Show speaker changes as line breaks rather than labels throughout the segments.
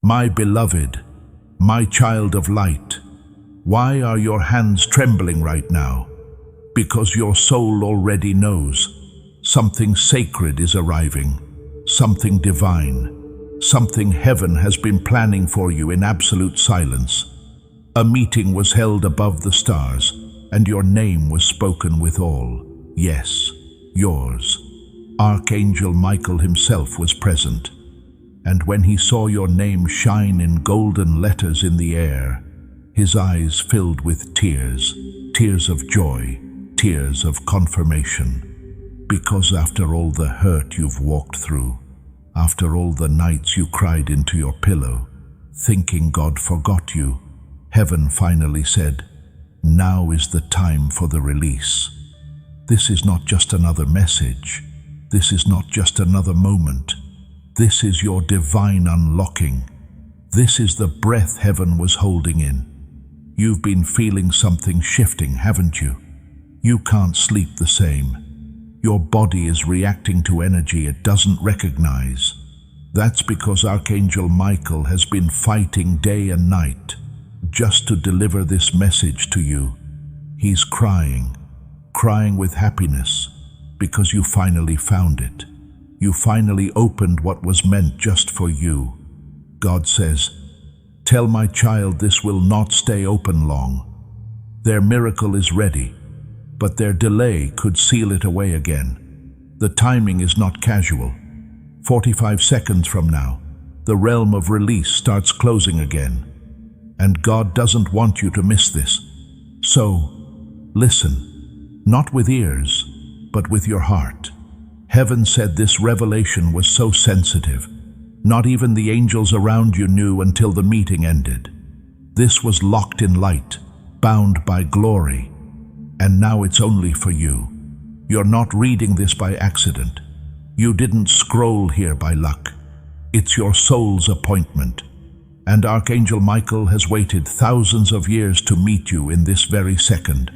My beloved, my child of light, why are your hands trembling right now? Because your soul already knows. Something sacred is arriving, something divine, something heaven has been planning for you in absolute silence. A meeting was held above the stars, and your name was spoken with all. Yes, yours. Archangel Michael himself was present, and when he saw your name shine in golden letters in the air, his eyes filled with tears, tears of joy, tears of confirmation. Because after all the hurt you've walked through, after all the nights you cried into your pillow, thinking God forgot you, heaven finally said, now is the time for the release. This is not just another message. This is not just another moment. This is your divine unlocking. This is the breath heaven was holding in. You've been feeling something shifting, haven't you? You can't sleep the same. Your body is reacting to energy it doesn't recognize. That's because Archangel Michael has been fighting day and night just to deliver this message to you. He's crying with happiness because you finally found it. You finally opened what was meant just for you. God says, tell my child this will not stay open long. Their miracle is ready, but their delay could seal it away again. The timing is not casual. 45 seconds from now, the realm of release starts closing again. And God doesn't want you to miss this. So, listen, not with ears, but with your heart. Heaven said this revelation was so sensitive. Not even the angels around you knew until the meeting ended. This was locked in light, bound by glory. And now it's only for you. You're not reading this by accident. You didn't scroll here by luck. It's your soul's appointment. And Archangel Michael has waited thousands of years to meet you in this very second.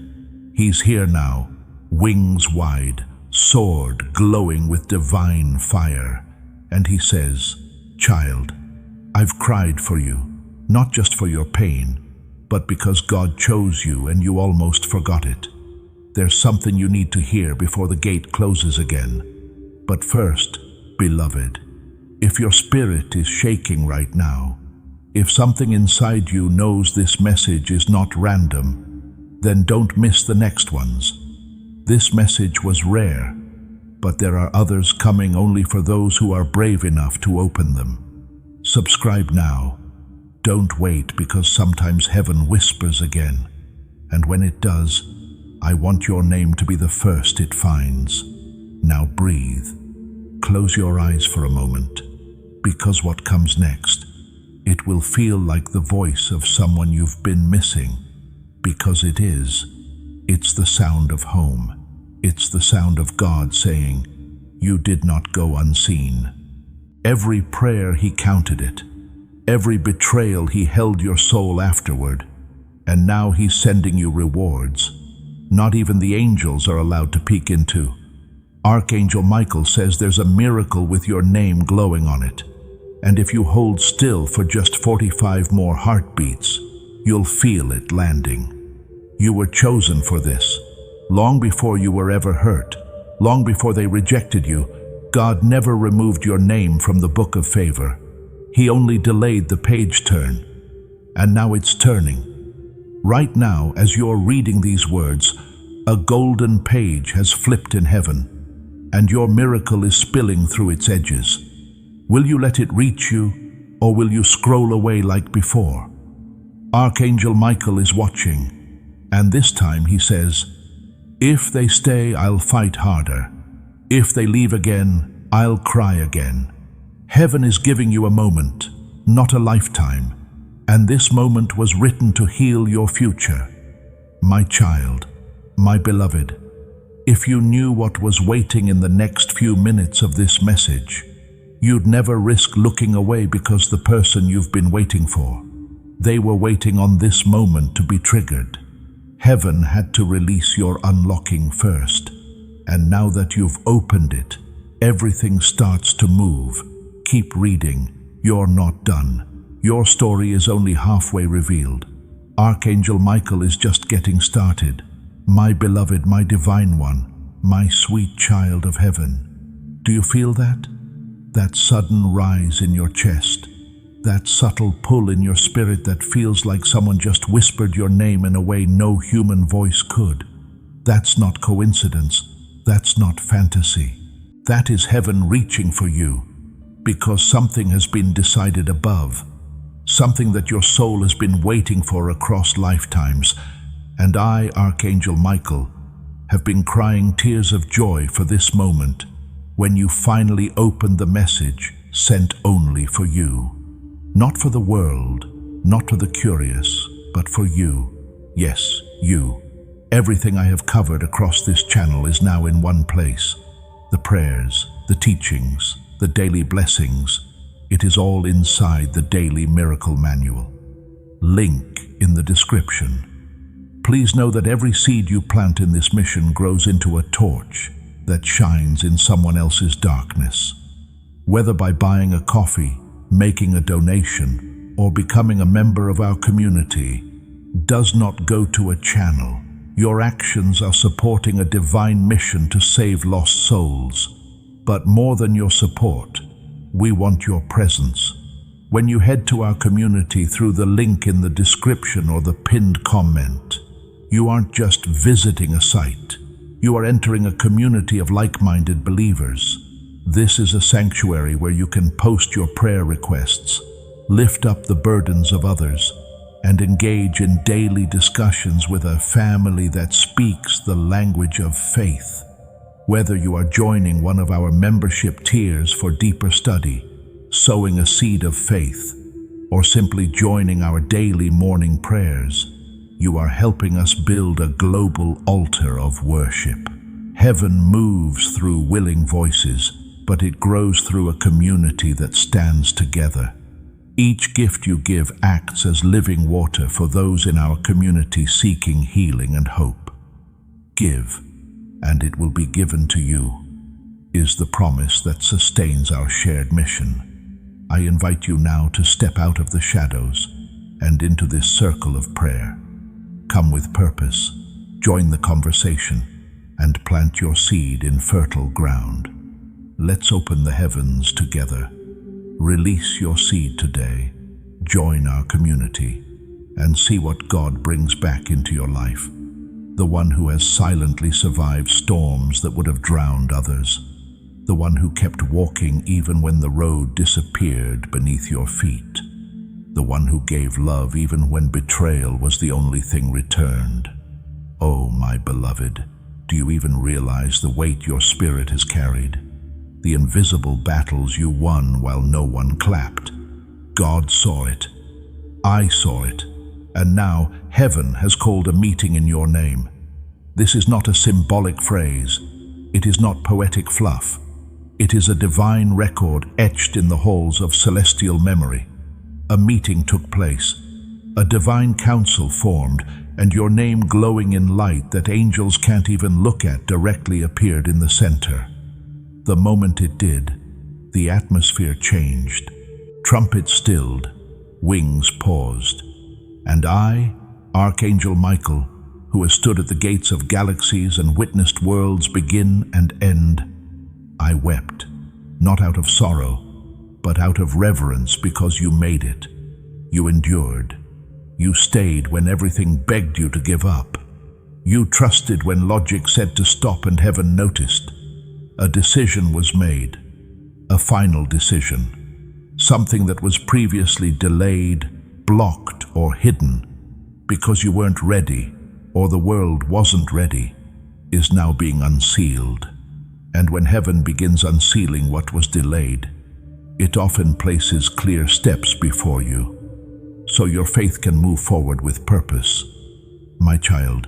He's here now, wings wide, sword glowing with divine fire. And he says, child, I've cried for you, not just for your pain, but because God chose you and you almost forgot it. There's something you need to hear before the gate closes again. But first, beloved, if your spirit is shaking right now, if something inside you knows this message is not random, then don't miss the next ones. This message was rare, but there are others coming only for those who are brave enough to open them. Subscribe now. Don't wait, because sometimes heaven whispers again, and when it does, I want your name to be the first it finds. Now breathe. Close your eyes for a moment, because what comes next, it will feel like the voice of someone you've been missing, because it is. It's the sound of home. It's the sound of God saying, you did not go unseen. Every prayer he counted it. Every betrayal he held your soul afterward. And now he's sending you rewards. Not even the angels are allowed to peek into. Archangel Michael says there's a miracle with your name glowing on it. And if you hold still for just 45 more heartbeats, you'll feel it landing. You were chosen for this. Long before you were ever hurt, long before they rejected you, God never removed your name from the book of favor. He only delayed the page turn. And now it's turning. Right now, as you're reading these words, a golden page has flipped in heaven, and your miracle is spilling through its edges. Will you let it reach you, or will you scroll away like before? Archangel Michael is watching, and this time he says, if they stay, I'll fight harder. If they leave again, I'll cry again. Heaven is giving you a moment, not a lifetime, and this moment was written to heal your future. My child, my beloved, if you knew what was waiting in the next few minutes of this message, you'd never risk looking away, because the person you've been waiting for, they were waiting on this moment to be triggered. Heaven had to release your unlocking first, and now that you've opened it, everything starts to move. Keep reading. You're not done. Your story is only halfway revealed. Archangel Michael is just getting started. My beloved, my divine one, my sweet child of heaven. Do you feel that? That sudden rise in your chest, that subtle pull in your spirit that feels like someone just whispered your name in a way no human voice could. That's not coincidence. That's not fantasy. That is heaven reaching for you, because something has been decided above, something that your soul has been waiting for across lifetimes. And I, Archangel Michael, have been crying tears of joy for this moment, when you finally opened the message sent only for you. Not for the world, not for the curious, but for you. Yes, you. Everything I have covered across this channel is now in one place. The prayers, the teachings, the daily blessings. It is all inside the Daily Miracle Manual. Link in the description. Please know that every seed you plant in this mission grows into a torch that shines in someone else's darkness. Whether by buying a coffee, making a donation, or becoming a member of our community, does not go to a channel. Your actions are supporting a divine mission to save lost souls. But more than your support, we want your presence. When you head to our community through the link in the description or the pinned comment, you aren't just visiting a site. You are entering a community of like-minded believers. This is a sanctuary where you can post your prayer requests, lift up the burdens of others, and engage in daily discussions with a family that speaks the language of faith. Whether you are joining one of our membership tiers for deeper study, sowing a seed of faith, or simply joining our daily morning prayers, you are helping us build a global altar of worship. Heaven moves through willing voices, but it grows through a community that stands together. Each gift you give acts as living water for those in our community seeking healing and hope. Give, and it will be given to you, is the promise that sustains our shared mission. I invite you now to step out of the shadows and into this circle of prayer. Come with purpose, join the conversation, and plant your seed in fertile ground. Let's open the heavens together. Release your seed today, join our community, and see what God brings back into your life. The one who has silently survived storms that would have drowned others. The one who kept walking even when the road disappeared beneath your feet. The one who gave love even when betrayal was the only thing returned. Oh, my beloved, do you even realize the weight your spirit has carried? The invisible battles you won while no one clapped. God saw it. I saw it. And now heaven has called a meeting in your name. This is not a symbolic phrase. It is not poetic fluff. It is a divine record etched in the halls of celestial memory. A meeting took place. A divine council formed, and your name glowing in light that angels can't even look at directly appeared in the center. The moment it did, the atmosphere changed. Trumpets stilled, wings paused. And I, Archangel Michael, who has stood at the gates of galaxies and witnessed worlds begin and end, I wept, not out of sorrow, but out of reverence because you made it. You endured. You stayed when everything begged you to give up. You trusted when logic said to stop and heaven noticed. A decision was made, a final decision, something that was previously delayed, blocked, or hidden because you weren't ready or the world wasn't ready, is now being unsealed. And when heaven begins unsealing what was delayed, it often places clear steps before you, so your faith can move forward with purpose. My child,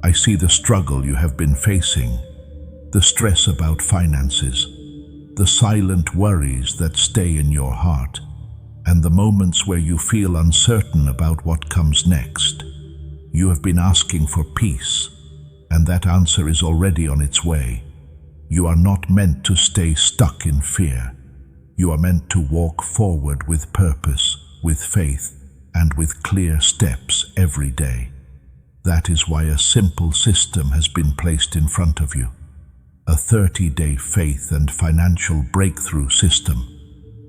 I see the struggle you have been facing, the stress about finances, the silent worries that stay in your heart, and the moments where you feel uncertain about what comes next. You have been asking for peace, and that answer is already on its way. You are not meant to stay stuck in fear. You are meant to walk forward with purpose, with faith, and with clear steps every day. That is why a simple system has been placed in front of you. A 30-day faith and financial breakthrough system.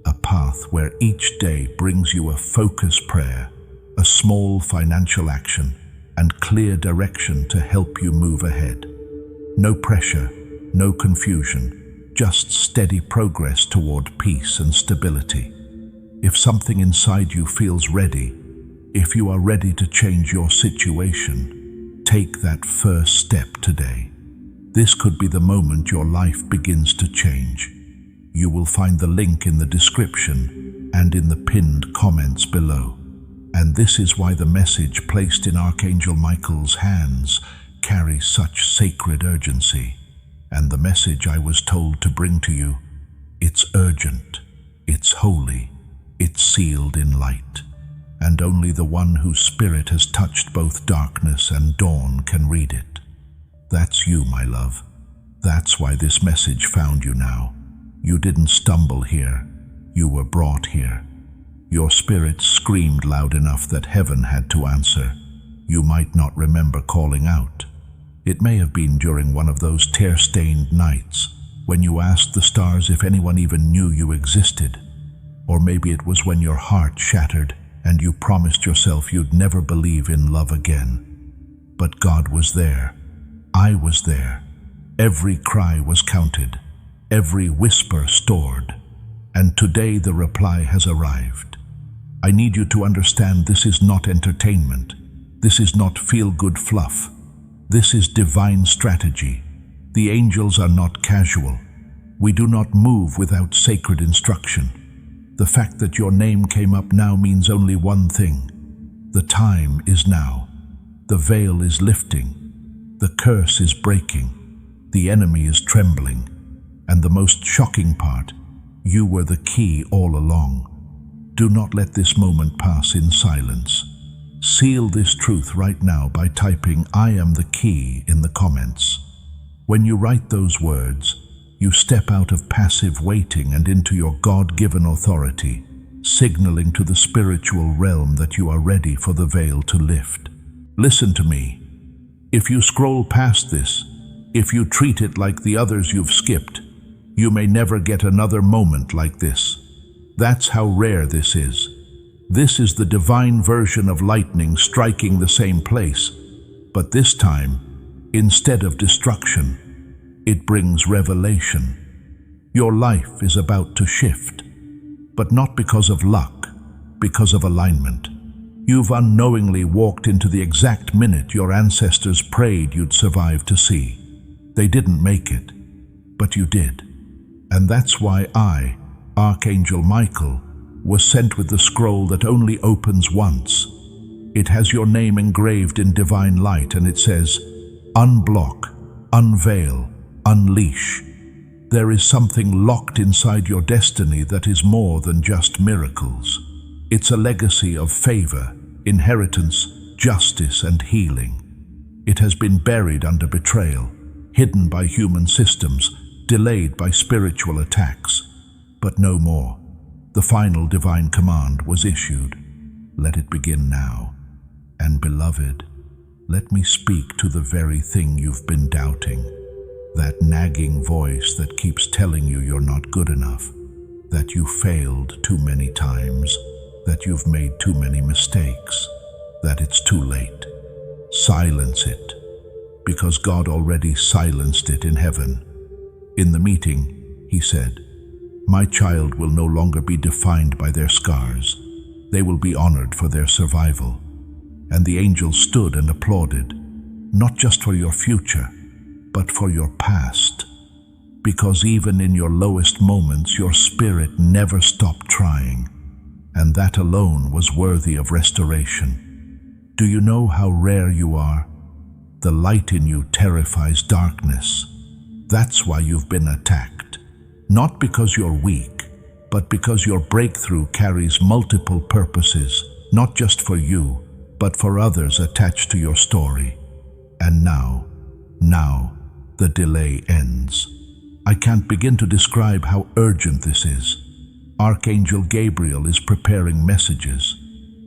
A path where each day brings you a focused prayer, a small financial action, and clear direction to help you move ahead. No pressure, no confusion, just steady progress toward peace and stability. If something inside you feels ready, if you are ready to change your situation, take that first step today. This could be the moment your life begins to change. You will find the link in the description and in the pinned comments below. And this is why the message placed in Archangel Michael's hands carries such sacred urgency. And the message I was told to bring to you, it's urgent, it's holy, it's sealed in light. And only the one whose spirit has touched both darkness and dawn can read it. That's you, my love. That's why this message found you now. You didn't stumble here. You were brought here. Your spirit screamed loud enough that heaven had to answer. You might not remember calling out. It may have been during one of those tear-stained nights when you asked the stars if anyone even knew you existed. Or maybe it was when your heart shattered and you promised yourself you'd never believe in love again. But God was there. I was there. Every cry was counted, every whisper stored, and today the reply has arrived. I need you to understand this is not entertainment. This is not feel-good fluff. This is divine strategy. The angels are not casual. We do not move without sacred instruction. The fact that your name came up now means only one thing. The time is now. The veil is lifting. The curse is breaking. The enemy is trembling. And the most shocking part, you were the key all along. Do not let this moment pass in silence. Seal this truth right now by typing "I am the key" in the comments. When you write those words, you step out of passive waiting and into your God-given authority, signaling to the spiritual realm that you are ready for the veil to lift. Listen to me. If you scroll past this, if you treat it like the others you've skipped, you may never get another moment like this. That's how rare this is. This is the divine version of lightning striking the same place, but this time, instead of destruction, it brings revelation. Your life is about to shift, but not because of luck, because of alignment. You've unknowingly walked into the exact minute your ancestors prayed you'd survive to see. They didn't make it, but you did. And that's why I, Archangel Michael, was sent with the scroll that only opens once. It has your name engraved in divine light, and it says, "Unblock, unveil, unleash." There is something locked inside your destiny that is more than just miracles. It's a legacy of favor, inheritance, justice, and healing. It has been buried under betrayal, hidden by human systems, delayed by spiritual attacks. But no more. The final divine command was issued. Let it begin now. And beloved, let me speak to the very thing you've been doubting. That nagging voice that keeps telling you you're not good enough, that you failed too many times, that you've made too many mistakes, that it's too late. Silence it, because God already silenced it in heaven. In the meeting, he said, "My child will no longer be defined by their scars. They will be honored for their survival." And the angels stood and applauded, not just for your future, but for your past. Because even in your lowest moments, your spirit never stopped trying. And that alone was worthy of restoration. Do you know how rare you are? The light in you terrifies darkness. That's why you've been attacked. Not because you're weak, but because your breakthrough carries multiple purposes, not just for you, but for others attached to your story. And now, the delay ends. I can't begin to describe how urgent this is. Archangel Gabriel is preparing messages.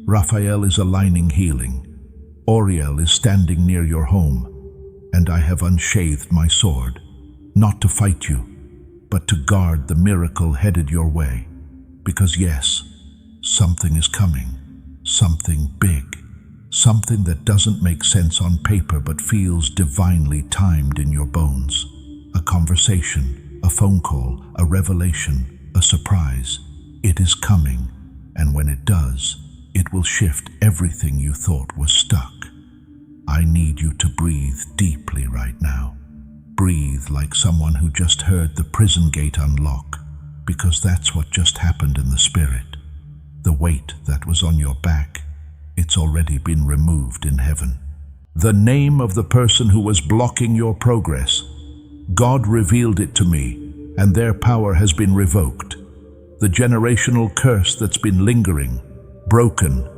Raphael is aligning healing. Oriel is standing near your home. And I have unsheathed my sword, not to fight you, but to guard the miracle headed your way. Because yes, something is coming, something big, something that doesn't make sense on paper but feels divinely timed in your bones. A conversation, a phone call, a revelation, a surprise. It is coming, and when it does, it will shift everything you thought was stuck. I need you to breathe deeply right now. Breathe like someone who just heard the prison gate unlock, because that's what just happened in the spirit. The weight that was on your back, it's already been removed in heaven. The name of the person who was blocking your progress, God revealed it to me, and their power has been revoked. The generational curse that's been lingering, broken,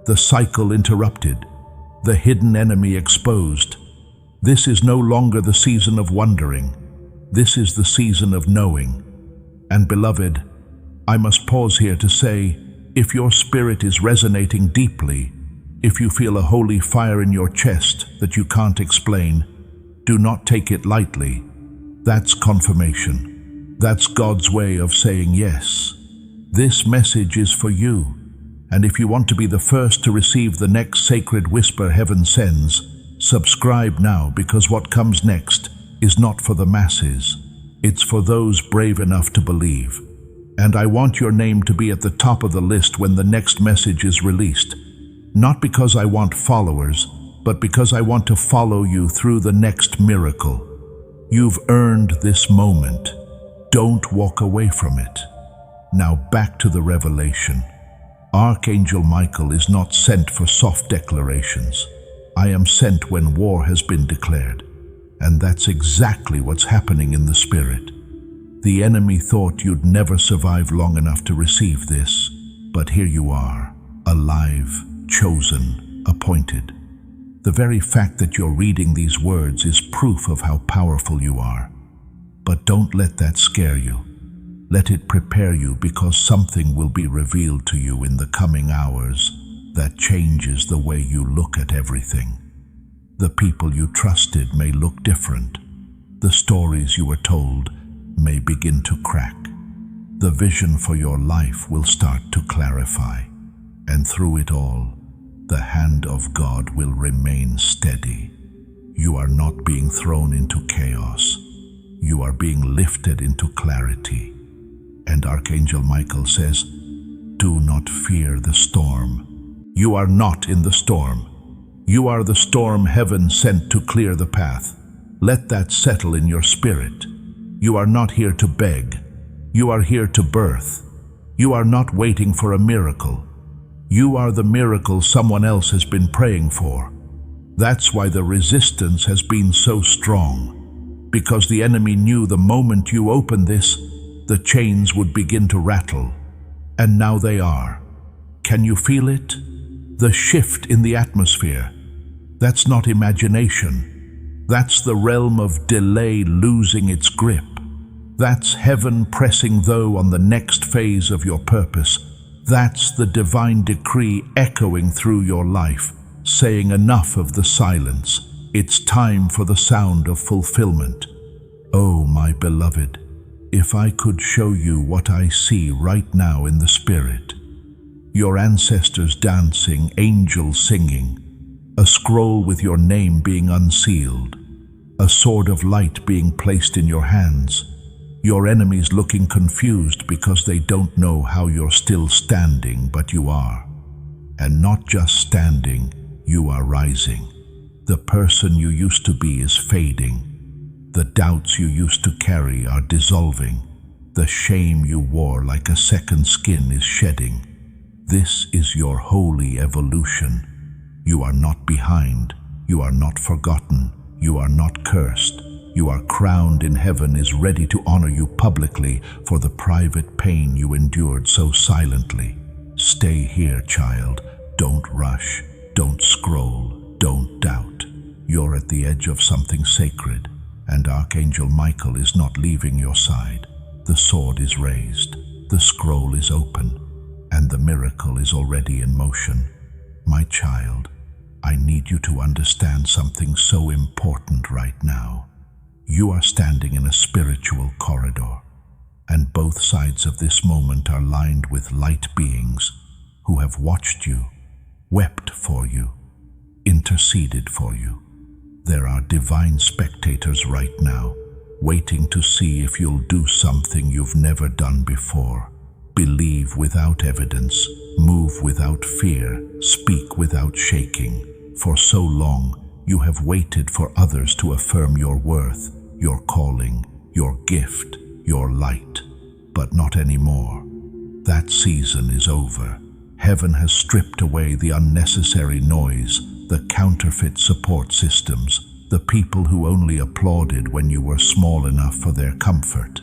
the cycle interrupted, the hidden enemy exposed. This is no longer the season of wondering. This is the season of knowing. And beloved, I must pause here to say, if your spirit is resonating deeply, if you feel a holy fire in your chest that you can't explain, do not take it lightly. That's confirmation. That's God's way of saying yes. This message is for you. And if you want to be the first to receive the next sacred whisper heaven sends, subscribe now, because what comes next is not for the masses. It's for those brave enough to believe. And I want your name to be at the top of the list when the next message is released. Not because I want followers, but because I want to follow you through the next miracle. You've earned this moment. Don't walk away from it. Now back to the revelation. Archangel Michael is not sent for soft declarations. I am sent when war has been declared. And that's exactly what's happening in the spirit. The enemy thought you'd never survive long enough to receive this, but here you are, alive, chosen, appointed. The very fact that you're reading these words is proof of how powerful you are. But don't let that scare you. Let it prepare you, because something will be revealed to you in the coming hours that changes the way you look at everything. The people you trusted may look different. The stories you were told may begin to crack. The vision for your life will start to clarify. And through it all, the hand of God will remain steady. You are not being thrown into chaos. You are being lifted into clarity. And Archangel Michael says, do not fear the storm. You are not in the storm. You are the storm heaven sent to clear the path. Let that settle in your spirit. You are not here to beg. You are here to birth. You are not waiting for a miracle. You are the miracle someone else has been praying for. That's why the resistance has been so strong. Because the enemy knew the moment you open this, the chains would begin to rattle. And now they are. Can you feel it? The shift in the atmosphere. That's not imagination. That's the realm of delay losing its grip. That's heaven pressing though on the next phase of your purpose. That's the divine decree echoing through your life, saying enough of the silence. It's time for the sound of fulfillment. Oh, my beloved, if I could show you what I see right now in the spirit. Your ancestors dancing, angels singing, a scroll with your name being unsealed, a sword of light being placed in your hands, your enemies looking confused because they don't know how you're still standing, but you are. And not just standing, you are rising. The person you used to be is fading. The doubts you used to carry are dissolving. The shame you wore like a second skin is shedding. This is your holy evolution. You are not behind. You are not forgotten. You are not cursed. You are crowned in heaven, is ready to honor you publicly for the private pain you endured so silently. Stay here, child. Don't rush. Don't scroll. Don't doubt. You're at the edge of something sacred, and Archangel Michael is not leaving your side. The sword is raised. the scroll is open, and the miracle is already in motion. My child, I need you to understand something so important right now. You are standing in a spiritual corridor, and both sides of this moment are lined with light beings who have watched you, wept for you, interceded for you. There are divine spectators right now, waiting to see if you'll do something you've never done before. Believe without evidence, move without fear, speak without shaking. For so long, you have waited for others to affirm your worth, your calling, your gift, your light. But not anymore. That season is over. Heaven has stripped away the unnecessary noise, the counterfeit support systems, the people who only applauded when you were small enough for their comfort.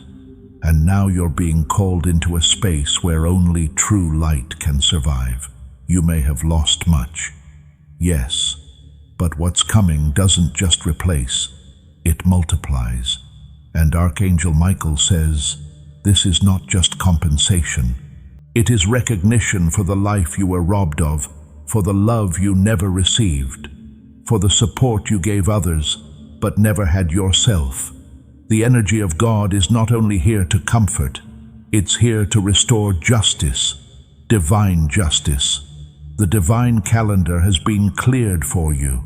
And now you're being called into a space where only true light can survive. You may have lost much. Yes, but what's coming doesn't just replace, it multiplies. And Archangel Michael says, this is not just compensation. It is recognition for the life you were robbed of, for the love you never received, for the support you gave others, but never had yourself. The energy of God is not only here to comfort, it's here to restore justice, divine justice. The divine calendar has been cleared for you.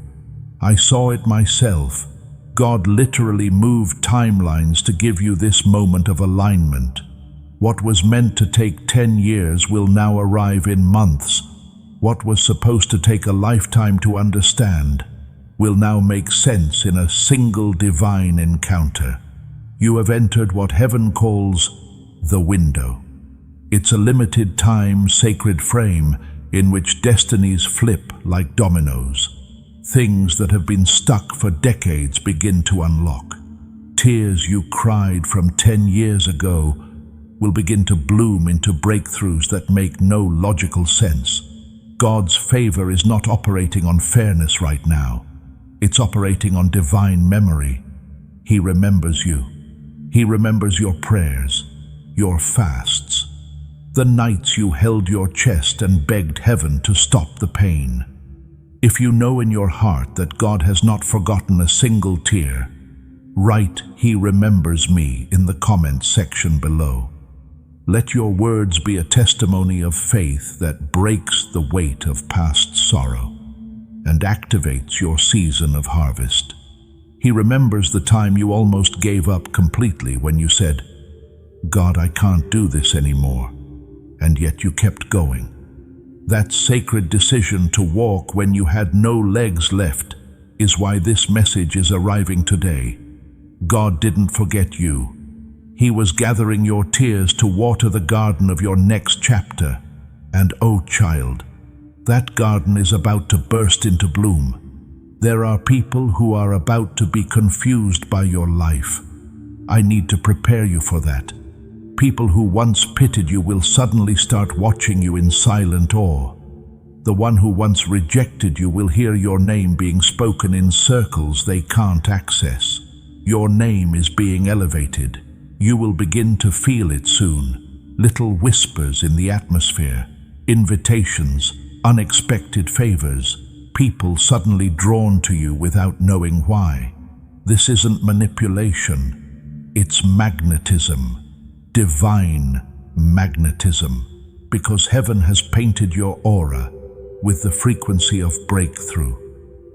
I saw it myself. God literally moved timelines to give you this moment of alignment. What was meant to take 10 years will now arrive in months. What was supposed to take a lifetime to understand will now make sense in a single divine encounter. You have entered what heaven calls the window. It's a limited time, sacred frame in which destinies flip like dominoes. Things that have been stuck for decades begin to unlock. Tears you cried from 10 years ago will begin to bloom into breakthroughs that make no logical sense. God's favor is not operating on fairness right now. It's operating on divine memory. He remembers you. He remembers your prayers, your fasts, the nights you held your chest and begged heaven to stop the pain. If you know in your heart that God has not forgotten a single tear, write "He remembers me" in the comments section below. Let your words be a testimony of faith that breaks the weight of past sorrow and activates your season of harvest. He remembers the time you almost gave up completely when you said, "God, I can't do this anymore," and yet you kept going. That sacred decision to walk when you had no legs left is why this message is arriving today. God didn't forget you. He was gathering your tears to water the garden of your next chapter. And oh child, that garden is about to burst into bloom. There are people who are about to be confused by your life. I need to prepare you for that. People who once pitied you will suddenly start watching you in silent awe. The one who once rejected you will hear your name being spoken in circles they can't access. Your name is being elevated. You will begin to feel it soon. Little whispers in the atmosphere, invitations, unexpected favors, people suddenly drawn to you without knowing why. This isn't manipulation, it's magnetism, divine magnetism, because heaven has painted your aura with the frequency of breakthrough.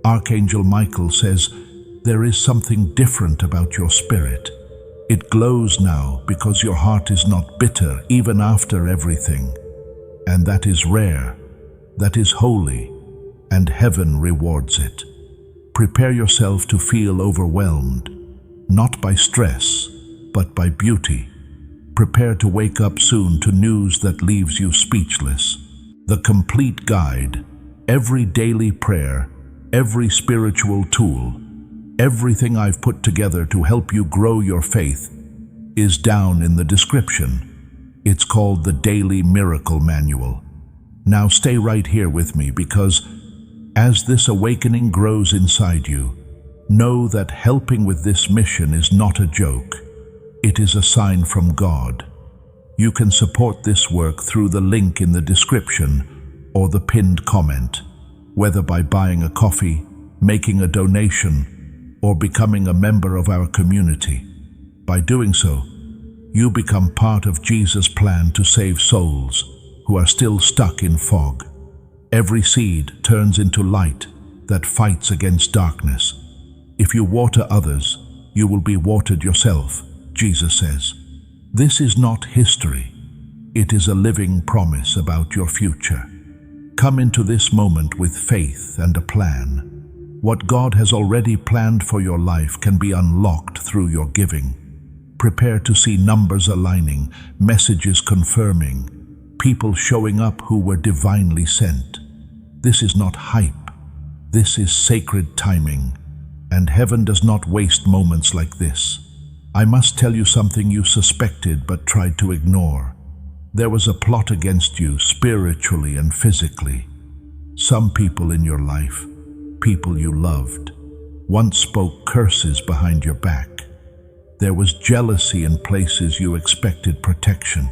Archangel Michael says, there is something different about your spirit. It glows now because your heart is not bitter even after everything. And that is rare, that is holy, and heaven rewards it. Prepare yourself to feel overwhelmed, not by stress, but by beauty. Prepare to wake up soon to news that leaves you speechless. The complete guide, every daily prayer, every spiritual tool, everything I've put together to help you grow your faith is down in the description. It's called the Daily Miracle Manual. Now stay right here with me, because as this awakening grows inside you, know that helping with this mission is not a joke. It is a sign from God. You can support this work through the link in the description or the pinned comment, whether by buying a coffee, making a donation, or becoming a member of our community. By doing so, you become part of Jesus' plan to save souls who are still stuck in fog. Every seed turns into light that fights against darkness. If you water others, you will be watered yourself, Jesus says. This is not history. It is a living promise about your future. Come into this moment with faith and a plan. What God has already planned for your life can be unlocked through your giving. Prepare to see numbers aligning, messages confirming, people showing up who were divinely sent. This is not hype. This is sacred timing, and heaven does not waste moments like this. I must tell you something you suspected but tried to ignore. There was a plot against you spiritually and physically. Some people in your life, people you loved, once spoke curses behind your back. There was jealousy in places you expected protection.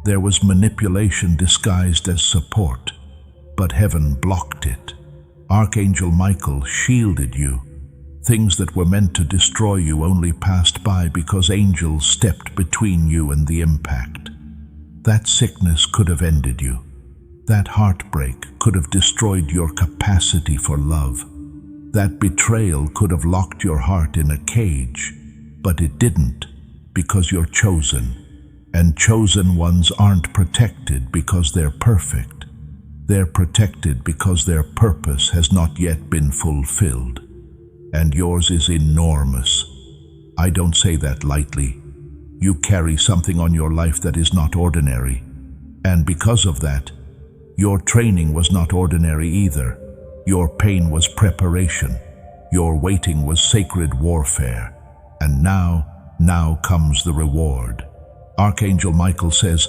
There was manipulation disguised as support, but heaven blocked it. Archangel Michael shielded you. Things that were meant to destroy you only passed by because angels stepped between you and the impact. That sickness could have ended you. That heartbreak could have destroyed your capacity for love. That betrayal could have locked your heart in a cage, but it didn't, because you're chosen. And chosen ones aren't protected because they're perfect. They're protected because their purpose has not yet been fulfilled. And yours is enormous. I don't say that lightly. You carry something on your life that is not ordinary. And because of that, your training was not ordinary either. Your pain was preparation. Your waiting was sacred warfare. And now comes the reward. Archangel Michael says,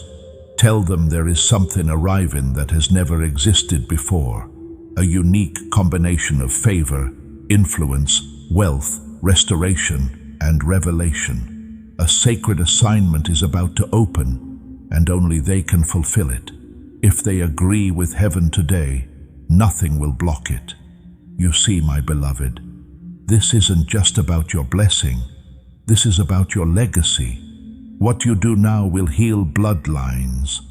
tell them there is something arriving that has never existed before. A unique combination of favor, influence, wealth, restoration, and revelation. A sacred assignment is about to open, and only they can fulfill it. If they agree with heaven today, nothing will block it. You see, my beloved, this isn't just about your blessing. This is about your legacy. What you do now will heal bloodlines.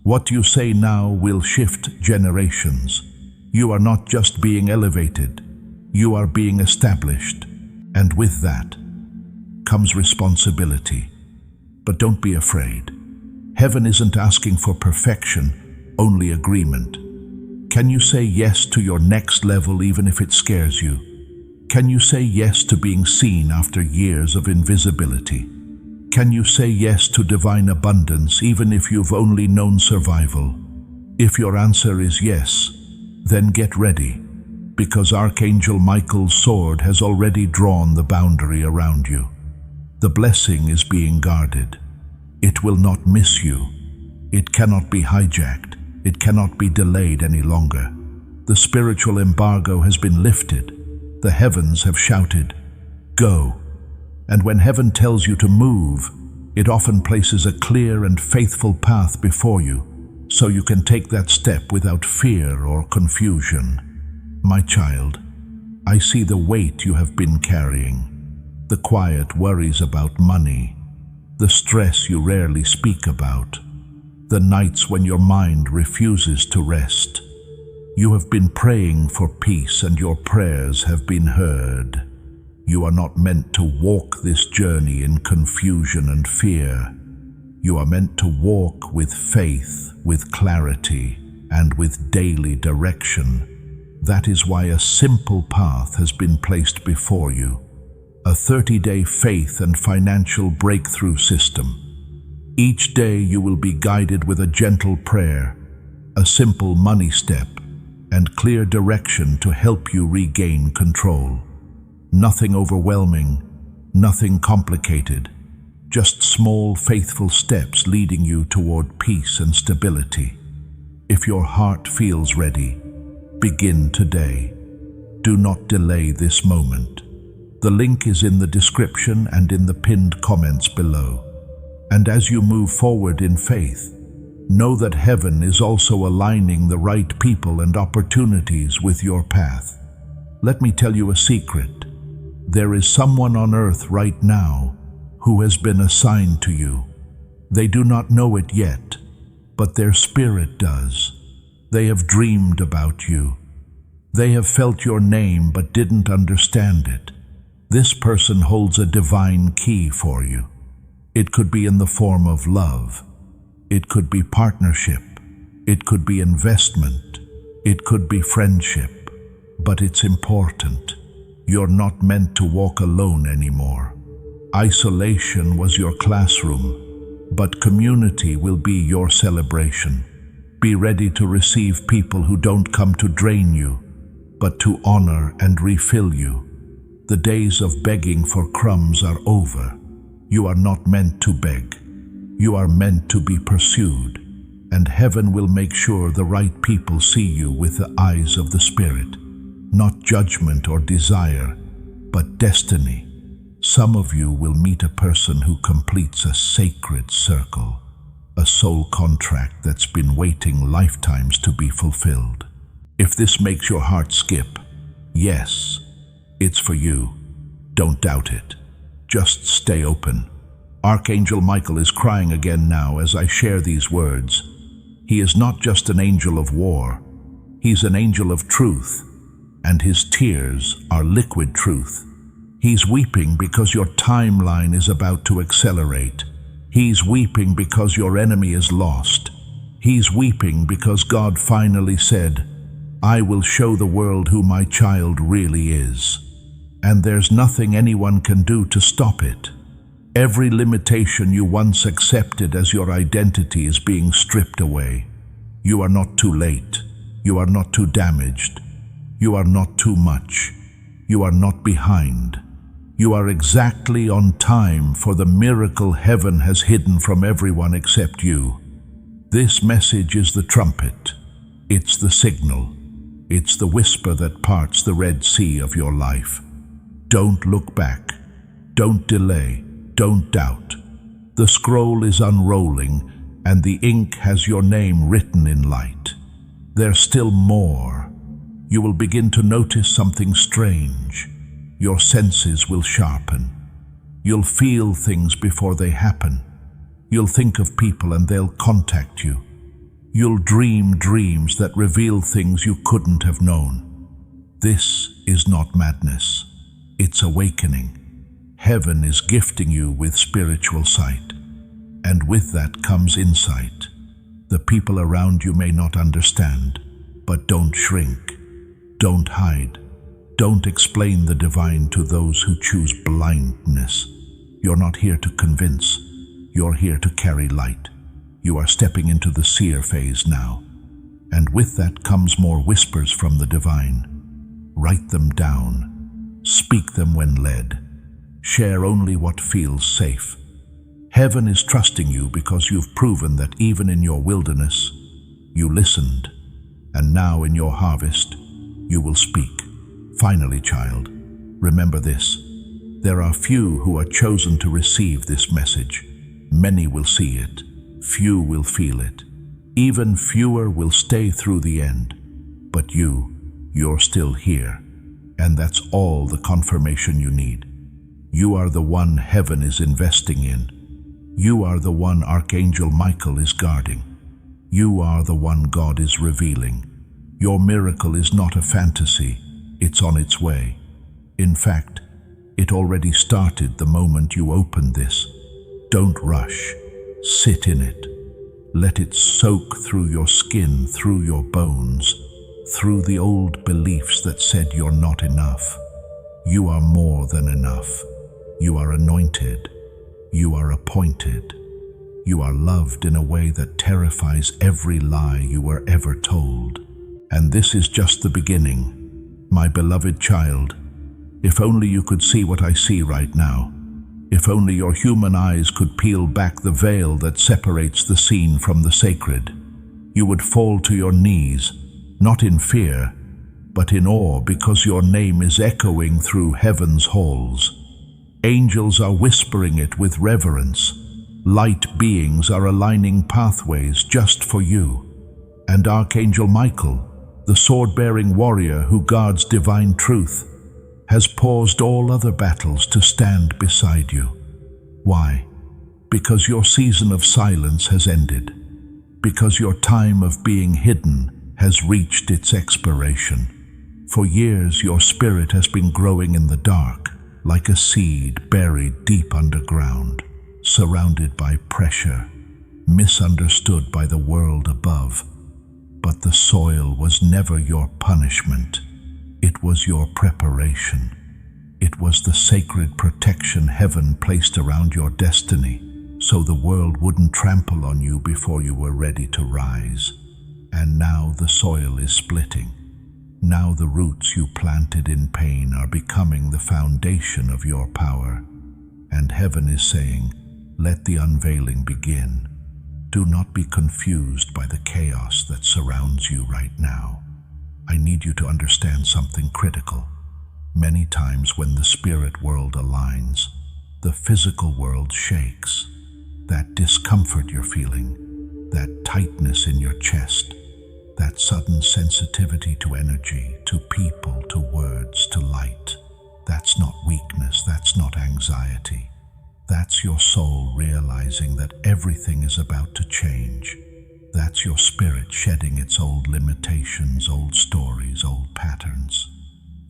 What you say now will shift generations. You are not just being elevated. You are being established, and with that comes responsibility. But don't be afraid. Heaven isn't asking for perfection, only agreement. Can you say yes to your next level even if it scares you? Can you say yes to being seen after years of invisibility? Can you say yes to divine abundance even if you've only known survival? If your answer is yes, then get ready, because Archangel Michael's sword has already drawn the boundary around you. The blessing is being guarded. It will not miss you. It cannot be hijacked. It cannot be delayed any longer. The spiritual embargo has been lifted. The heavens have shouted, go. And when heaven tells you to move, it often places a clear and faithful path before you, so you can take that step without fear or confusion. My child, I see the weight you have been carrying, the quiet worries about money, the stress you rarely speak about, the nights when your mind refuses to rest. You have been praying for peace, and your prayers have been heard. You are not meant to walk this journey in confusion and fear. You are meant to walk with faith, with clarity, and with daily direction. That is why a simple path has been placed before you. A 30-day faith and financial breakthrough system. Each day you will be guided with a gentle prayer, a simple money step, and clear direction to help you regain control. Nothing overwhelming, nothing complicated, just small, faithful steps leading you toward peace and stability. If your heart feels ready, begin today. Do not delay this moment. The link is in the description and in the pinned comments below. And as you move forward in faith, know that heaven is also aligning the right people and opportunities with your path. Let me tell you a secret. There is someone on earth right now who has been assigned to you. They do not know it yet, but their spirit does. They have dreamed about you. They have felt your name but didn't understand it. This person holds a divine key for you. It could be in the form of love. It could be partnership. It could be investment. It could be friendship. But it's important. You're not meant to walk alone anymore. Isolation was your classroom, but community will be your celebration. Be ready to receive people who don't come to drain you, but to honor and refill you. The days of begging for crumbs are over. You are not meant to beg. You are meant to be pursued, and heaven will make sure the right people see you with the eyes of the Spirit. Not judgment or desire, but destiny. Some of you will meet a person who completes a sacred circle, a soul contract that's been waiting lifetimes to be fulfilled. If this makes your heart skip, yes, it's for you. Don't doubt it. Just stay open. Archangel Michael is crying again now as I share these words. He is not just an angel of war. He's an angel of truth, and his tears are liquid truth. He's weeping because your timeline is about to accelerate. He's weeping because your enemy is lost. He's weeping because God finally said, I will show the world who my child really is. And there's nothing anyone can do to stop it. Every limitation you once accepted as your identity is being stripped away. You are not too late. You are not too damaged. You are not too much. You are not behind. You are exactly on time for the miracle heaven has hidden from everyone except you. This message is the trumpet. It's the signal. It's the whisper that parts the Red Sea of your life. Don't look back. Don't delay. Don't doubt. The scroll is unrolling, and the ink has your name written in light. There's still more. You will begin to notice something strange. Your senses will sharpen. You'll feel things before they happen. You'll think of people and they'll contact you. You'll dream dreams that reveal things you couldn't have known. This is not madness. It's awakening. Heaven is gifting you with spiritual sight. And with that comes insight. The people around you may not understand, but don't shrink. Don't hide. Don't explain the divine to those who choose blindness. You're not here to convince. You're here to carry light. You are stepping into the seer phase now. And with that comes more whispers from the divine. Write them down. Speak them when led. Share only what feels safe. Heaven is trusting you because you've proven that even in your wilderness, you listened. And now in your harvest, you will speak. Finally, child, remember this. There are few who are chosen to receive this message. Many will see it. Few will feel it. Even fewer will stay through the end. But you're still here. And that's all the confirmation you need. You are the one heaven is investing in. You are the one Archangel Michael is guarding. You are the one God is revealing. Your miracle is not a fantasy. It's on its way. In fact, it already started the moment you opened this. Don't rush. Sit in it. Let it soak through your skin, through your bones, through the old beliefs that said you're not enough. You are more than enough. You are anointed. You are appointed. You are loved in a way that terrifies every lie you were ever told. And this is just the beginning. My beloved child, if only you could see what I see right now. If only your human eyes could peel back the veil that separates the seen from the sacred, you would fall to your knees, not in fear, but in awe because your name is echoing through heaven's halls. Angels are whispering it with reverence. Light beings are aligning pathways just for you. And Archangel Michael, the sword-bearing warrior who guards divine truth, has paused all other battles to stand beside you. Why? Because your season of silence has ended. Because your time of being hidden has reached its expiration. For years your spirit has been growing in the dark, like a seed buried deep underground, surrounded by pressure, misunderstood by the world above. But the soil was never your punishment. It was your preparation. It was the sacred protection heaven placed around your destiny, so the world wouldn't trample on you before you were ready to rise. And now the soil is splitting. Now the roots you planted in pain are becoming the foundation of your power. And heaven is saying, let the unveiling begin. Do not be confused by the chaos that surrounds you right now. I need you to understand something critical. Many times when the spirit world aligns, the physical world shakes. That discomfort you're feeling, that tightness in your chest, that sudden sensitivity to energy, to people, to words, to light. That's not weakness, that's not anxiety. That's your soul realizing that everything is about to change. That's your spirit shedding its old limitations, old stories, old patterns.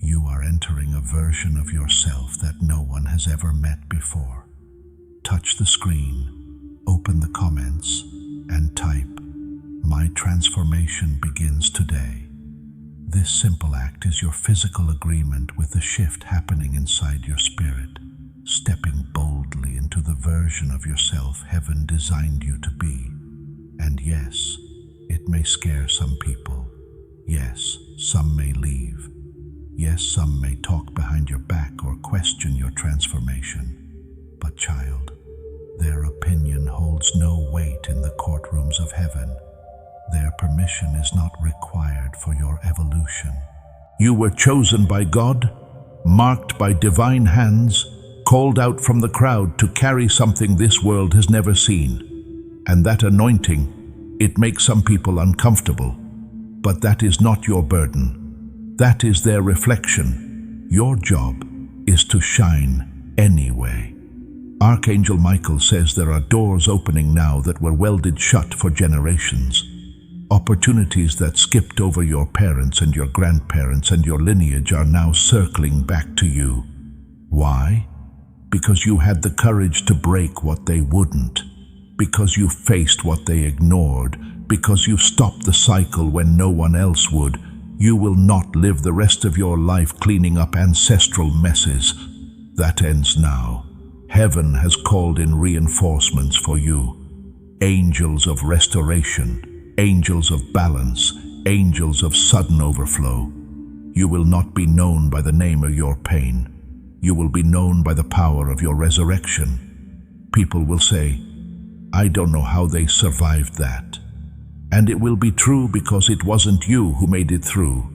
You are entering a version of yourself that no one has ever met before. Touch the screen, open the comments, and type, "My transformation begins today." This simple act is your physical agreement with the shift happening inside your spirit, stepping boldly into the version of yourself heaven designed you to be. And yes, it may scare some people. Yes, some may leave. Yes, some may talk behind your back or question your transformation. But child, their opinion holds no weight in the courtrooms of heaven. Their permission is not required for your evolution. You were chosen by God, marked by divine hands, called out from the crowd to carry something this world has never seen. And that anointing, it makes some people uncomfortable. But that is not your burden. That is their reflection. Your job is to shine anyway. Archangel Michael says there are doors opening now that were welded shut for generations. Opportunities that skipped over your parents and your grandparents and your lineage are now circling back to you. Why? Because you had the courage to break what they wouldn't. Because you faced what they ignored. Because you stopped the cycle when no one else would. You will not live the rest of your life cleaning up ancestral messes. That ends now. Heaven has called in reinforcements for you. Angels of restoration, angels of balance, angels of sudden overflow. You will not be known by the name of your pain. You will be known by the power of your resurrection. People will say, "I don't know how they survived that." And it will be true because it wasn't you who made it through.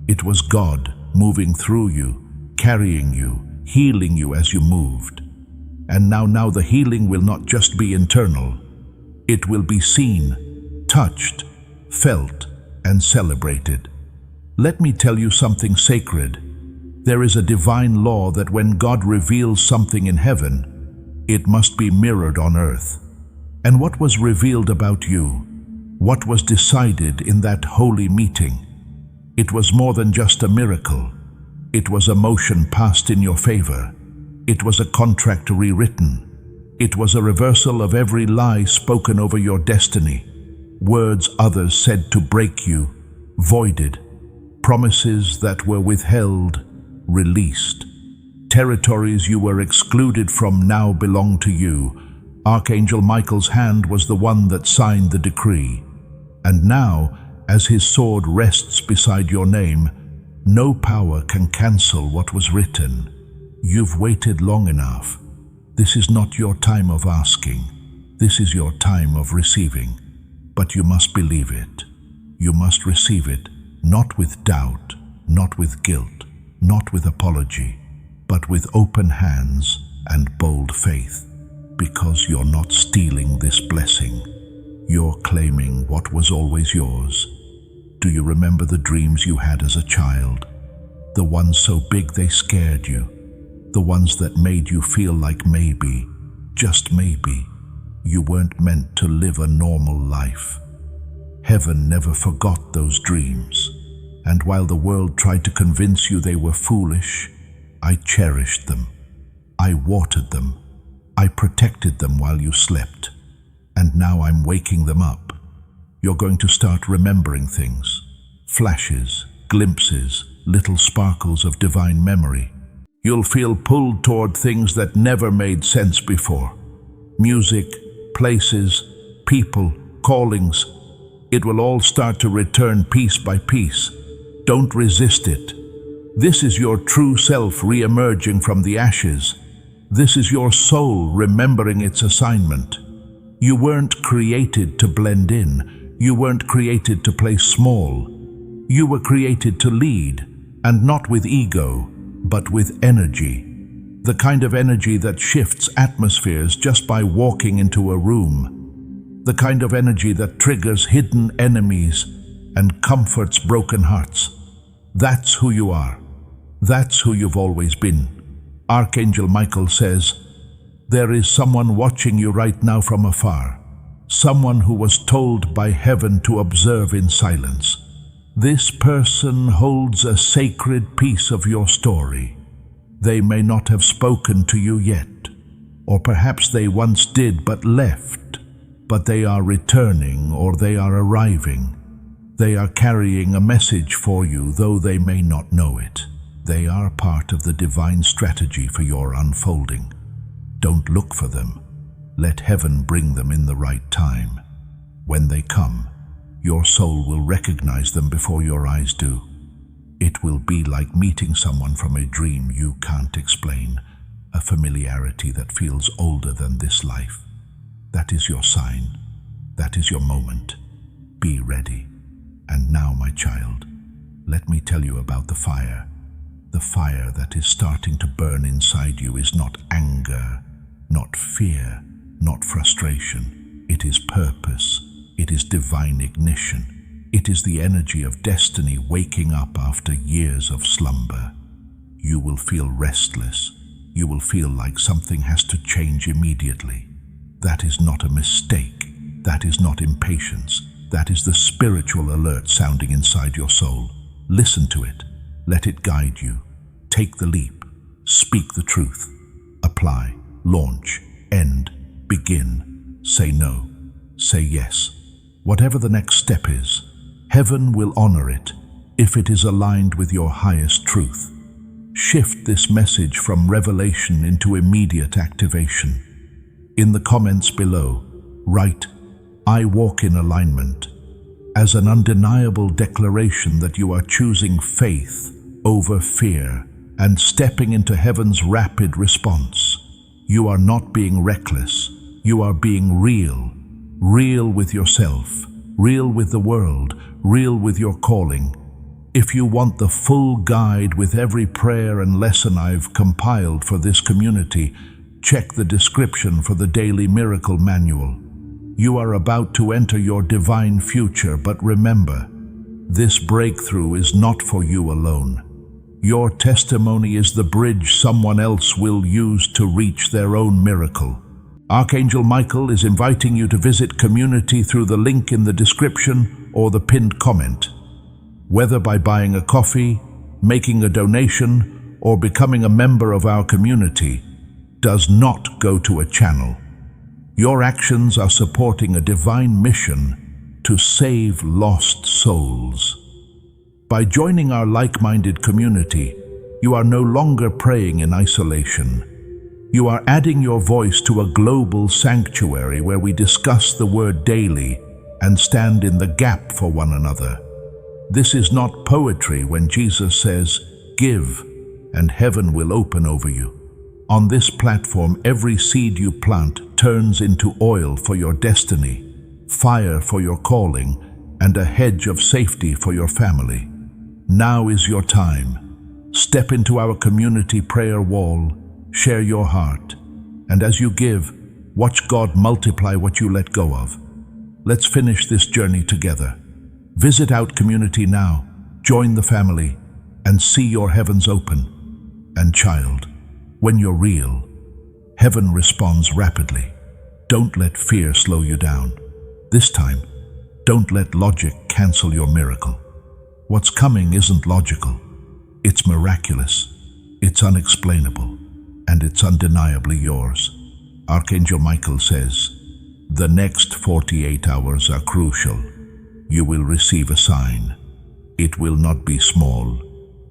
It was God moving through you, carrying you, healing you as you moved. And now the healing will not just be internal. It will be seen, touched, felt, and celebrated. Let me tell you something sacred. There is a divine law that when God reveals something in heaven, it must be mirrored on earth. And what was revealed about you? What was decided in that holy meeting? It was more than just a miracle. It was a motion passed in your favor. It was a contract rewritten. It was a reversal of every lie spoken over your destiny. Words others said to break you, voided. Promises that were withheld, released. Territories you were excluded from now belong to you. Archangel Michael's hand was the one that signed the decree. And now, as his sword rests beside your name, no power can cancel what was written. You've waited long enough. This is not your time of asking. This is your time of receiving. But you must believe it. You must receive it, not with doubt, not with guilt, not with apology, but with open hands and bold faith. Because you're not stealing this blessing. You're claiming what was always yours. Do you remember the dreams you had as a child? The ones so big they scared you. The ones that made you feel like maybe, just maybe, you weren't meant to live a normal life. Heaven never forgot those dreams. And while the world tried to convince you they were foolish, I cherished them. I watered them. I protected them while you slept. And now I'm waking them up. You're going to start remembering things. Flashes, glimpses, little sparkles of divine memory. You'll feel pulled toward things that never made sense before. Music, places, people, callings. It will all start to return piece by piece. Don't resist it. This is your true self re-emerging from the ashes. This is your soul remembering its assignment. You weren't created to blend in. You weren't created to play small. You were created to lead, and not with ego, but with energy. The kind of energy that shifts atmospheres just by walking into a room. The kind of energy that triggers hidden enemies and comforts broken hearts. That's who you are. That's who you've always been. Archangel Michael says, there is someone watching you right now from afar. Someone who was told by heaven to observe in silence. This person holds a sacred piece of your story. They may not have spoken to you yet, or perhaps they once did but left, but they are returning or they are arriving. They are carrying a message for you, though they may not know it. They are part of the divine strategy for your unfolding. Don't look for them. Let heaven bring them in the right time. When they come, your soul will recognize them before your eyes do. It will be like meeting someone from a dream you can't explain, a familiarity that feels older than this life. That is your sign. That is your moment. Be ready. And now, my child, let me tell you about the fire. The fire that is starting to burn inside you is not anger, not fear, not frustration. It is purpose. It is divine ignition. It is the energy of destiny waking up after years of slumber. You will feel restless. You will feel like something has to change immediately. That is not a mistake. That is not impatience. That is the spiritual alert sounding inside your soul. Listen to it. Let it guide you. Take the leap. Speak the truth. Apply. Launch. End. Begin. Say no. Say yes. Whatever the next step is, heaven will honor it if it is aligned with your highest truth. Shift this message from revelation into immediate activation. In the comments below, write, I walk in alignment, as an undeniable declaration that you are choosing faith over fear and stepping into heaven's rapid response. You are not being reckless. You are being real. Real with yourself, real with the world, real with your calling. If you want the full guide with every prayer and lesson I've compiled for this community, check the description for the Daily Miracle Manual. You are about to enter your divine future, but remember, this breakthrough is not for you alone. Your testimony is the bridge someone else will use to reach their own miracle. Archangel Michael is inviting you to visit community through the link in the description or the pinned comment. Whether by buying a coffee, making a donation, or becoming a member of our community, does not go to a channel. Your actions are supporting a divine mission to save lost souls. By joining our like-minded community, you are no longer praying in isolation. You are adding your voice to a global sanctuary where we discuss the word daily and stand in the gap for one another. This is not poetry when Jesus says, give, and heaven will open over you. On this platform, every seed you plant turns into oil for your destiny, fire for your calling, and a hedge of safety for your family. Now is your time. Step into our community prayer wall, share your heart, and as you give, Watch God multiply what you let go of. Let's finish this journey together. Visit Out Community now, join the family, and see your heavens open. And child, when you're real, heaven responds rapidly. Don't let fear slow you down. This time, don't let logic cancel your miracle. What's coming isn't logical. It's miraculous, it's unexplainable, and it's undeniably yours. Archangel Michael says, the next 48 hours are crucial. You will receive a sign. It will not be small.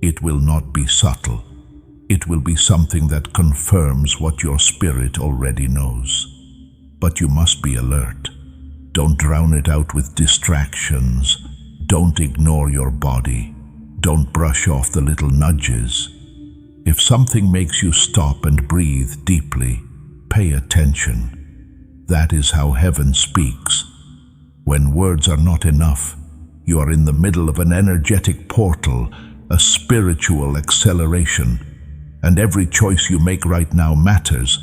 It will not be subtle. It will be something that confirms what your spirit already knows. But you must be alert. Don't drown it out with distractions. Don't ignore your body. Don't brush off the little nudges. If something makes you stop and breathe deeply, pay attention. That is how heaven speaks. When words are not enough, you are in the middle of an energetic portal, a spiritual acceleration, and every choice you make right now matters.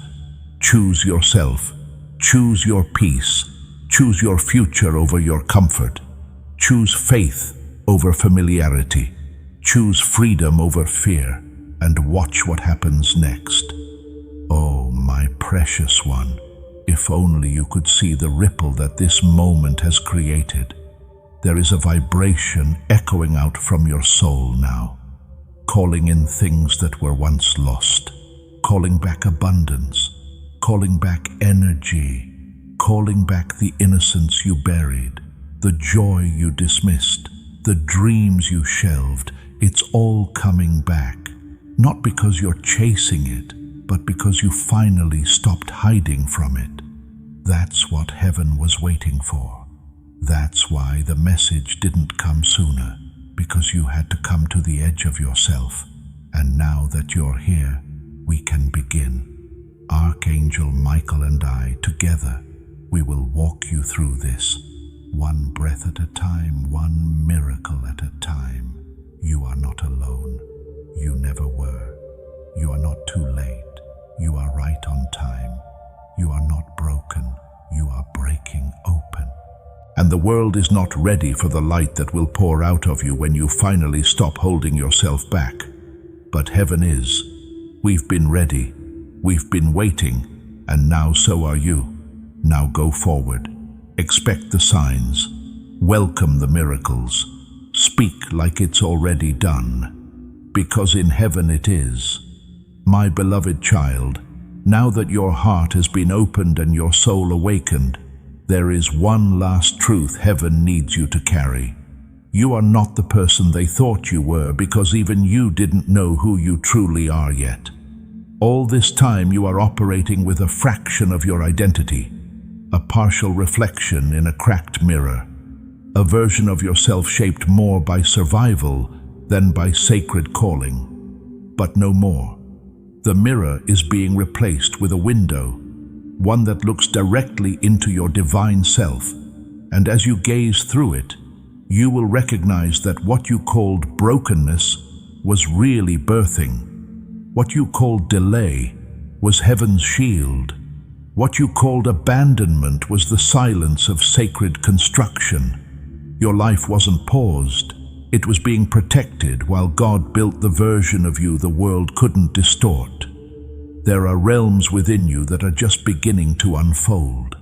Choose yourself. Choose your peace. Choose your future over your comfort. Choose faith over familiarity. Choose freedom over fear, and watch what happens next. Oh, my precious one, if only you could see the ripple that this moment has created. There is a vibration echoing out from your soul now, calling in things that were once lost, calling back abundance, calling back energy, calling back the innocence you buried, the joy you dismissed, the dreams you shelved. It's all coming back, not because you're chasing it, but because you finally stopped hiding from it. That's what heaven was waiting for. That's why the message didn't come sooner, because you had to come to the edge of yourself. And now that you're here, we can begin. Archangel Michael and I, together, we will walk you through this, one breath at a time, one miracle at a time. You are not alone. You never were. You are not too late. You are right on time. You are not broken. You are breaking open. And the world is not ready for the light that will pour out of you when you finally stop holding yourself back. But heaven is. We've been ready. We've been waiting. And now so are you. Now go forward. Expect the signs. Welcome the miracles. Speak like it's already done. Because in heaven it is. My beloved child, now that your heart has been opened and your soul awakened, there is one last truth heaven needs you to carry. You are not the person they thought you were, because even you didn't know who you truly are yet. All this time you are operating with a fraction of your identity, a partial reflection in a cracked mirror, a version of yourself shaped more by survival than by sacred calling. But no more. The mirror is being replaced with a window, one that looks directly into your divine self, and as you gaze through it, you will recognize that what you called brokenness was really birthing. What you called delay was heaven's shield. What you called abandonment was the silence of sacred construction. Your life wasn't paused. It was being protected while God built the version of you the world couldn't distort. There are realms within you that are just beginning to unfold.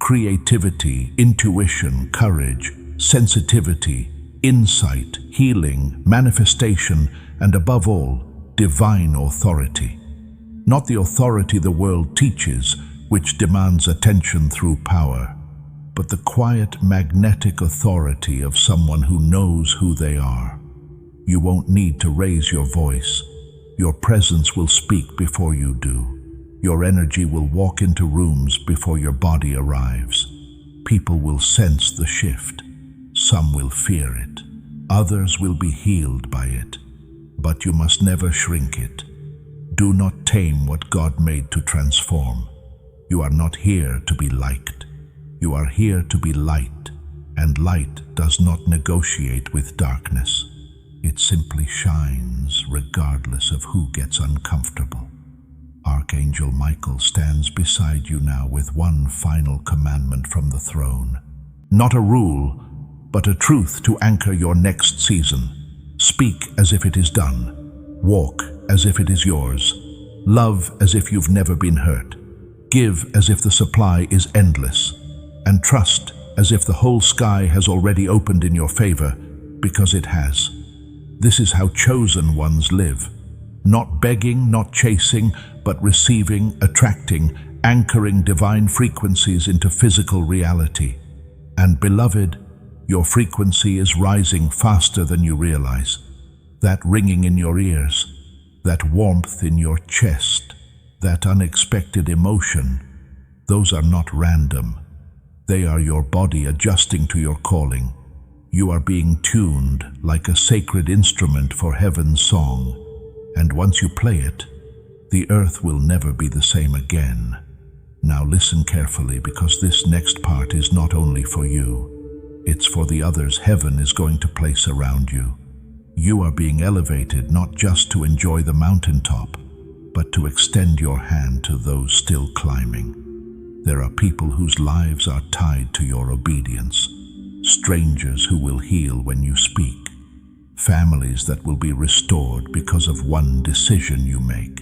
Creativity, intuition, courage, sensitivity, insight, healing, manifestation, and above all, divine authority. Not the authority the world teaches, which demands attention through power, but the quiet, magnetic authority of someone who knows who they are. You won't need to raise your voice. Your presence will speak before you do. Your energy will walk into rooms before your body arrives. People will sense the shift. Some will fear it. Others will be healed by it. But you must never shrink it. Do not tame what God made to transform. You are not here to be liked. You are here to be light, and light does not negotiate with darkness. It simply shines regardless of who gets uncomfortable. Archangel Michael stands beside you now with one final commandment from the throne. Not a rule, but a truth to anchor your next season. Speak as if it is done. Walk as if it is yours. Love as if you've never been hurt. Give as if the supply is endless. And trust as if the whole sky has already opened in your favor, because it has. This is how chosen ones live. Not begging, not chasing, but receiving, attracting, anchoring divine frequencies into physical reality. And beloved, your frequency is rising faster than you realize. That ringing in your ears, that warmth in your chest, that unexpected emotion, those are not random. They are your body adjusting to your calling. You are being tuned like a sacred instrument for heaven's song. And once you play it, the earth will never be the same again. Now listen carefully, because this next part is not only for you. It's for the others heaven is going to place around you. You are being elevated not just to enjoy the mountaintop, but to extend your hand to those still climbing. There are people whose lives are tied to your obedience. Strangers who will heal when you speak. Families that will be restored because of one decision you make.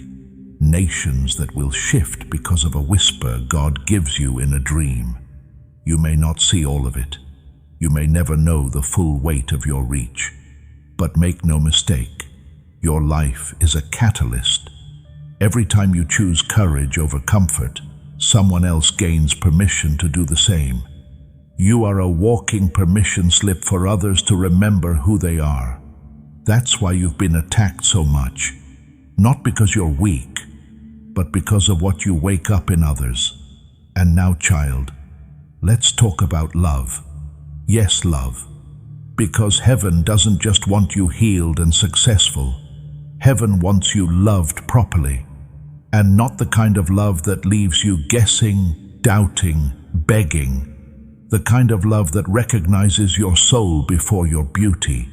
Nations that will shift because of a whisper God gives you in a dream. You may not see all of it. You may never know the full weight of your reach. But make no mistake, your life is a catalyst. Every time you choose courage over comfort, someone else gains permission to do the same. You are a walking permission slip for others to remember who they are. That's why you've been attacked so much. Not because you're weak, but because of what you wake up in others. And now, child, let's talk about love. Yes, love. Because heaven doesn't just want you healed and successful. Heaven wants you loved properly. And not the kind of love that leaves you guessing, doubting, begging. The kind of love that recognizes your soul before your beauty.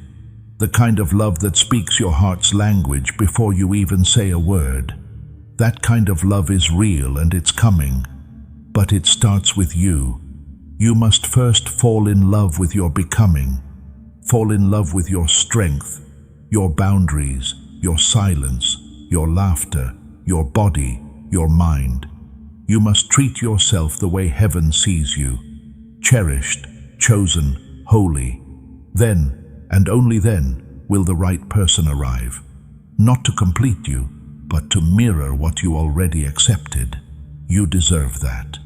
The kind of love that speaks your heart's language before you even say a word. That kind of love is real and it's coming. But it starts with you. You must first fall in love with your becoming. Fall in love with your strength, your boundaries, your silence, your laughter, your body, your mind. You must treat yourself the way heaven sees you. Cherished, chosen, holy. Then, and only then, will the right person arrive. Not to complete you, but to mirror what you already accepted. You deserve that.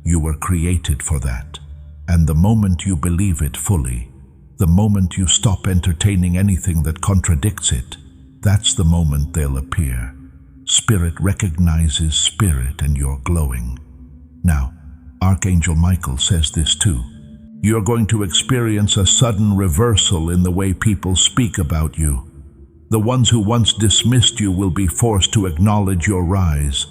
You were created for that. And the moment you believe it fully, the moment you stop entertaining anything that contradicts it, that's the moment they'll appear. Spirit recognizes spirit and you're glowing. Now, Archangel Michael says this too. You're going to experience a sudden reversal in the way people speak about you. The ones who once dismissed you will be forced to acknowledge your rise.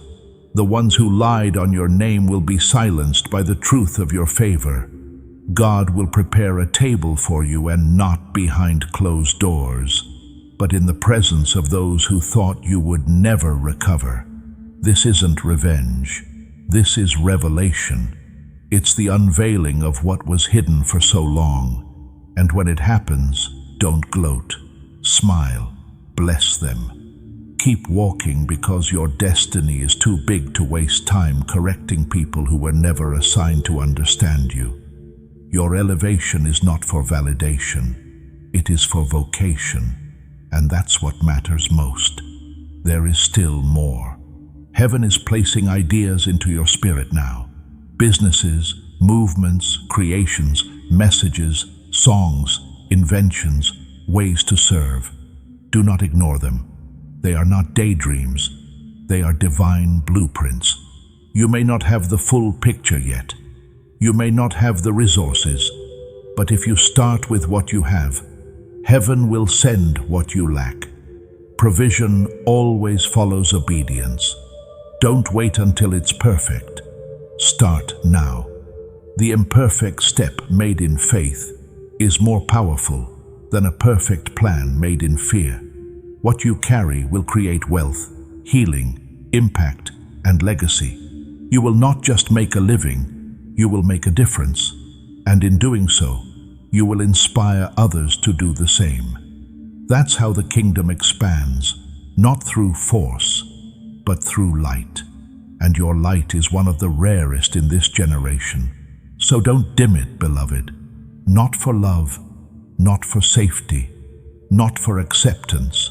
The ones who lied on your name will be silenced by the truth of your favor. God will prepare a table for you, and not behind closed doors, but in the presence of those who thought you would never recover. This isn't revenge. This is revelation. It's the unveiling of what was hidden for so long. And when it happens, don't gloat. Smile. Bless them. Keep walking, because your destiny is too big to waste time correcting people who were never assigned to understand you. Your elevation is not for validation. It is for vocation. And that's what matters most. There is still more. Heaven is placing ideas into your spirit now. Businesses, movements, creations, messages, songs, inventions, ways to serve. Do not ignore them. They are not daydreams. They are divine blueprints. You may not have the full picture yet. You may not have the resources. But if you start with what you have, heaven will send what you lack. Provision always follows obedience. Don't wait until it's perfect. Start now. The imperfect step made in faith is more powerful than a perfect plan made in fear. What you carry will create wealth, healing, impact, and legacy. You will not just make a living, you will make a difference. And in doing so, you will inspire others to do the same. That's how the kingdom expands, not through force, but through light. And your light is one of the rarest in this generation. So don't dim it, beloved. Not for love, not for safety, not for acceptance.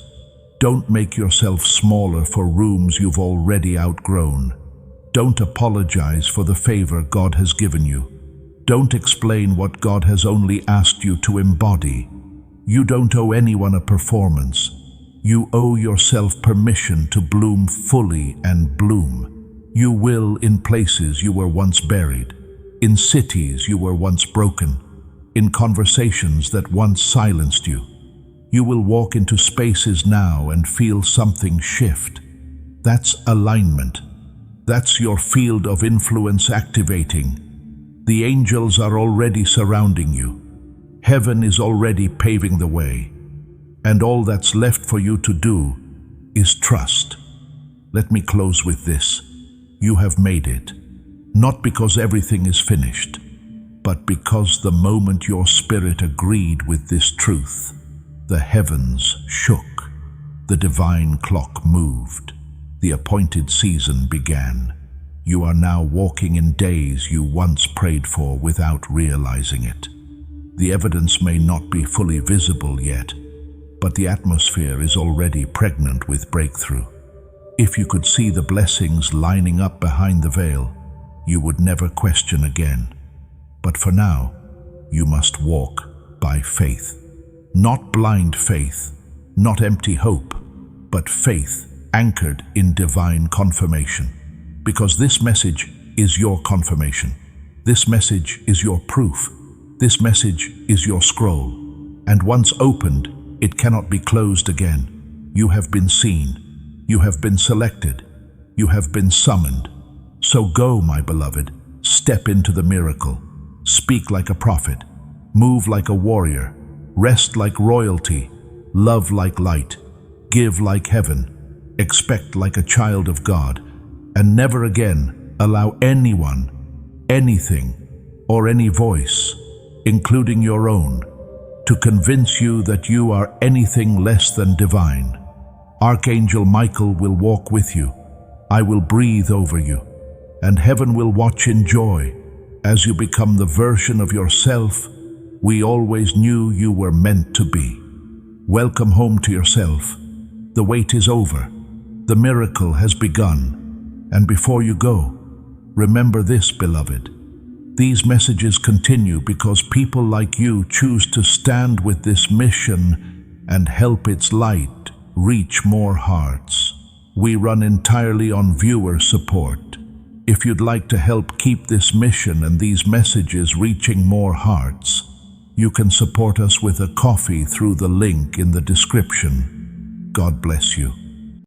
Don't make yourself smaller for rooms you've already outgrown. Don't apologize for the favor God has given you. Don't explain what God has only asked you to embody. You don't owe anyone a performance. You owe yourself permission to bloom fully and bloom. You will in places you were once buried, in cities you were once broken, in conversations that once silenced you. You will walk into spaces now and feel something shift. That's alignment. That's your field of influence activating. The angels are already surrounding you. Heaven is already paving the way. And all that's left for you to do is trust. Let me close with this. You have made it. Not because everything is finished, but because the moment your spirit agreed with this truth, the heavens shook, the divine clock moved, the appointed season began. You are now walking in days you once prayed for without realizing it. The evidence may not be fully visible yet, but the atmosphere is already pregnant with breakthrough. If you could see the blessings lining up behind the veil, you would never question again. But for now, you must walk by faith. Not blind faith, not empty hope, but faith anchored in divine confirmation. Because this message is your confirmation. This message is your proof. This message is your scroll. And once opened, it cannot be closed again. You have been seen. You have been selected. You have been summoned. So go, my beloved, step into the miracle. Speak like a prophet. Move like a warrior. Rest like royalty. Love like light. Give like heaven. Expect like a child of God. And never again allow anyone, anything, or any voice, including your own, to convince you that you are anything less than divine. Archangel Michael will walk with you. I will breathe over you, and heaven will watch in joy as you become the version of yourself we always knew you were meant to be. Welcome home to yourself. The wait is over. The miracle has begun. And before you go, remember this, beloved. These messages continue because people like you choose to stand with this mission and help its light reach more hearts. We run entirely on viewer support. If you'd like to help keep this mission and these messages reaching more hearts, you can support us with a coffee through the link in the description. God bless you.